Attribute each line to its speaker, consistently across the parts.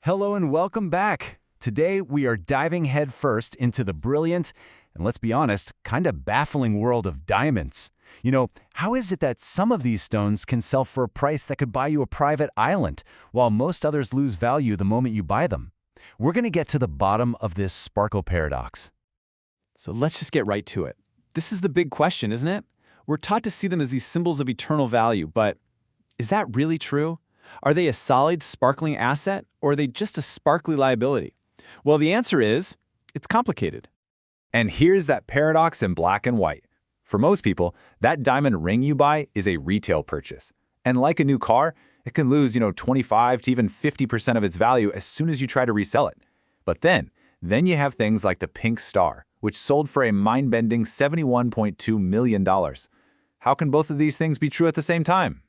Speaker 1: Hello and welcome back. Today we are diving headfirst into the brilliant, and let's be honest, kind of baffling world of diamonds. How is it that some of these stones can sell for a price that could buy you a private island, while most others lose value the moment you buy them? We're going to get to the bottom of this sparkle paradox.
Speaker 2: So let's just get right to it. This is the big question, isn't it? We're taught to see them as these symbols of eternal value, but is that really true? Are they a solid, sparkling asset, or are they just a sparkly liability? Well, the answer is, it's complicated.
Speaker 1: And here's that paradox in black and white. For most people, that diamond ring you buy is a retail purchase. And like a new car, it can lose, 25 to even 50% of its value as soon as you try to resell it. But then you have things like the pink star, which sold for a mind-bending $71.2 million. How can both of these things be true at the same time?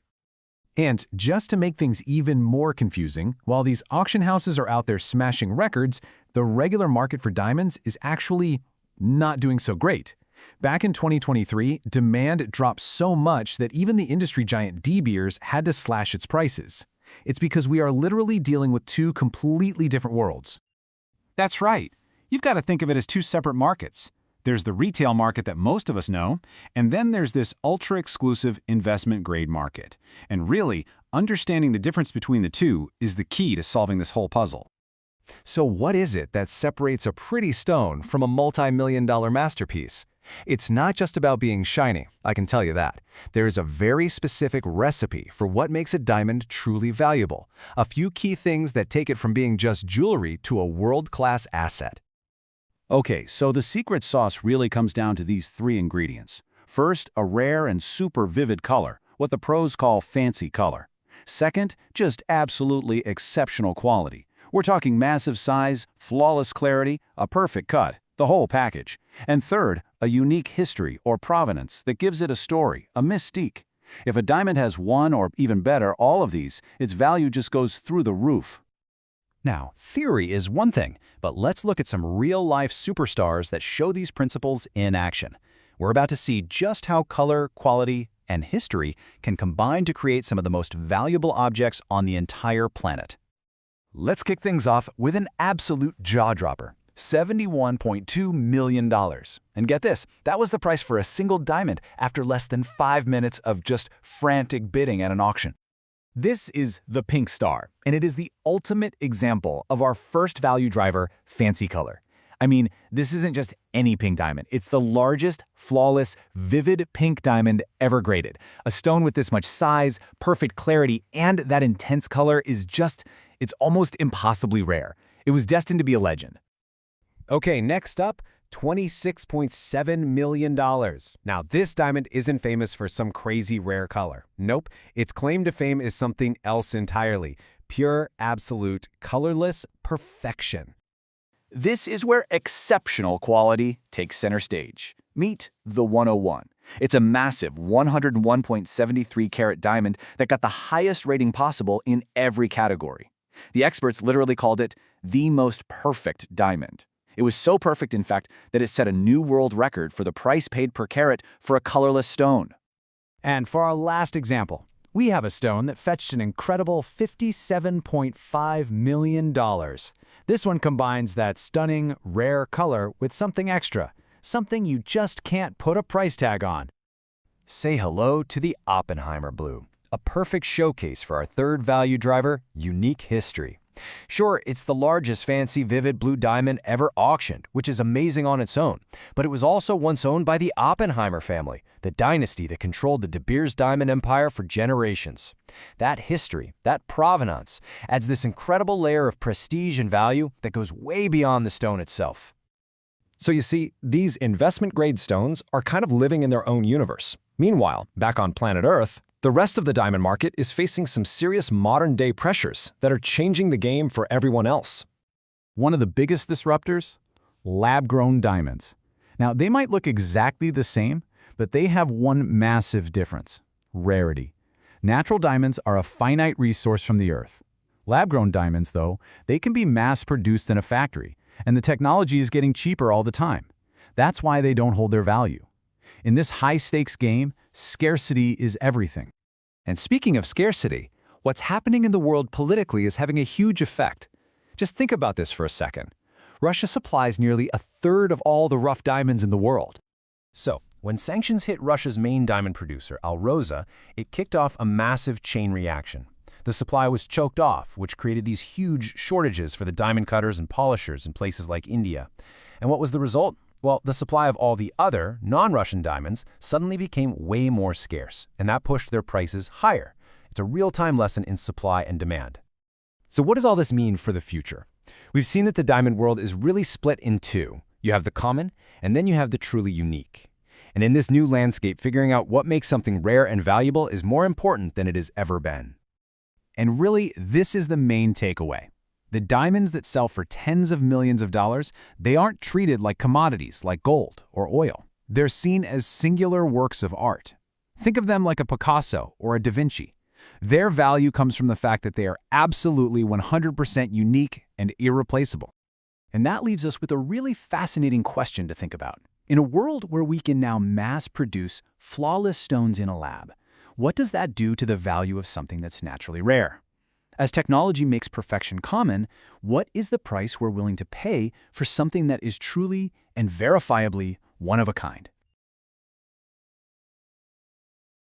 Speaker 3: And just to make things even more confusing, while these auction houses are out there smashing records, the regular market for diamonds is actually not doing so great. Back in 2023, demand dropped so much that even the industry giant De Beers had to slash its prices. It's because we are literally dealing with two completely different worlds.
Speaker 4: That's right. You've got to think of it as two separate markets. There's the retail market that most of us know, and then there's this ultra-exclusive investment-grade market. And really, understanding the difference between the two is the key to solving this whole puzzle.
Speaker 3: So what is it that separates a pretty stone from a multi-million-dollar masterpiece? It's not just about being shiny, I can tell you that. There is a very specific recipe for what makes a diamond truly valuable. A few key things that take it from being just jewelry to a world-class asset.
Speaker 4: Okay, so the secret sauce really comes down to these three ingredients. First, a rare and super vivid color, what the pros call fancy color. Second, just absolutely exceptional quality. We're talking massive size, flawless clarity, a perfect cut, the whole package. And third, a unique history or provenance that gives it a story, a mystique. If a diamond has one or even better, all of these, its value just goes through the roof.
Speaker 5: Now, theory is one thing, but let's look at some real-life superstars that show these principles in action. We're about to see just how color, quality, and history can combine to create some of the most valuable objects on the entire planet.
Speaker 1: Let's kick things off with an absolute jaw-dropper. $71.2 million. And get this, that was the price for a single diamond after less than 5 minutes of just frantic bidding at an auction.
Speaker 2: This is the pink star, and it is the ultimate example of our first value driver, fancy color. I mean, this isn't just any pink diamond. It's the largest, flawless, vivid pink diamond ever graded. A stone with this much size, perfect clarity, and that intense color is it's almost impossibly rare. It was destined to be a legend.
Speaker 3: Okay, next up, $26.7 million. Now, this diamond isn't famous for some crazy rare color. Nope, its claim to fame is something else entirely. Pure, absolute, colorless perfection.
Speaker 2: This is where exceptional quality takes center stage. Meet the 101. It's a massive 101.73 carat diamond that got the highest rating possible in every category. The experts literally called it the most perfect diamond. It was so perfect, in fact, that it set a new world record for the price paid per carat for a colorless stone.
Speaker 3: And for our last example, we have a stone that fetched an incredible $57.5 million. This one combines that stunning, rare color with something extra, something you just can't put a price tag on.
Speaker 5: Say hello to the Oppenheimer blue, a perfect showcase for our third value driver, unique history. Sure, it's the largest fancy vivid blue diamond ever auctioned, which is amazing on its own, but it was also once owned by the Oppenheimer family, the dynasty that controlled the De Beers diamond empire for generations. That history, that provenance, adds this incredible layer of prestige and value that goes way beyond the stone itself.
Speaker 3: So you see, these investment-grade stones are kind of living in their own universe. Meanwhile, back on planet Earth, the rest of the diamond market is facing some serious modern-day pressures that are changing the game for everyone else.
Speaker 4: One of the biggest disruptors? Lab-grown diamonds. Now, they might look exactly the same, but they have one massive difference: rarity. Natural diamonds are a finite resource from the Earth. Lab-grown diamonds, though, they can be mass-produced in a factory, and the technology is getting cheaper all the time. That's why they don't hold their value. In this high-stakes game, scarcity is everything.
Speaker 5: And speaking of scarcity, what's happening in the world politically is having a huge effect. Just think about this for a second. Russia supplies nearly a third of all the rough diamonds in the world. So, when sanctions hit Russia's main diamond producer, Alrosa, it kicked off a massive chain reaction. The supply was choked off, which created these huge shortages for the diamond cutters and polishers in places like India. And what was the result? Well, the supply of all the other, non-Russian diamonds suddenly became way more scarce, and that pushed their prices higher. It's a real-time lesson in supply and demand. So what does all this mean for the future? We've seen that the diamond world is really split in two. You have the common, and then you have the truly unique. And in this new landscape, figuring out what makes something rare and valuable is more important than it has ever been. And really, this is the main takeaway. The diamonds that sell for tens of millions of dollars, they aren't treated like commodities like gold or oil. They're seen as singular works of art. Think of them like a Picasso or a Da Vinci. Their value comes from the fact that they are absolutely 100% unique and irreplaceable.
Speaker 2: And that leaves us with a really fascinating question to think about. In a world where we can now mass-produce flawless stones in a lab, what does that do to the value of something that's naturally rare? As technology makes perfection common, what is the price we're willing to pay for something that is truly and verifiably one of a kind?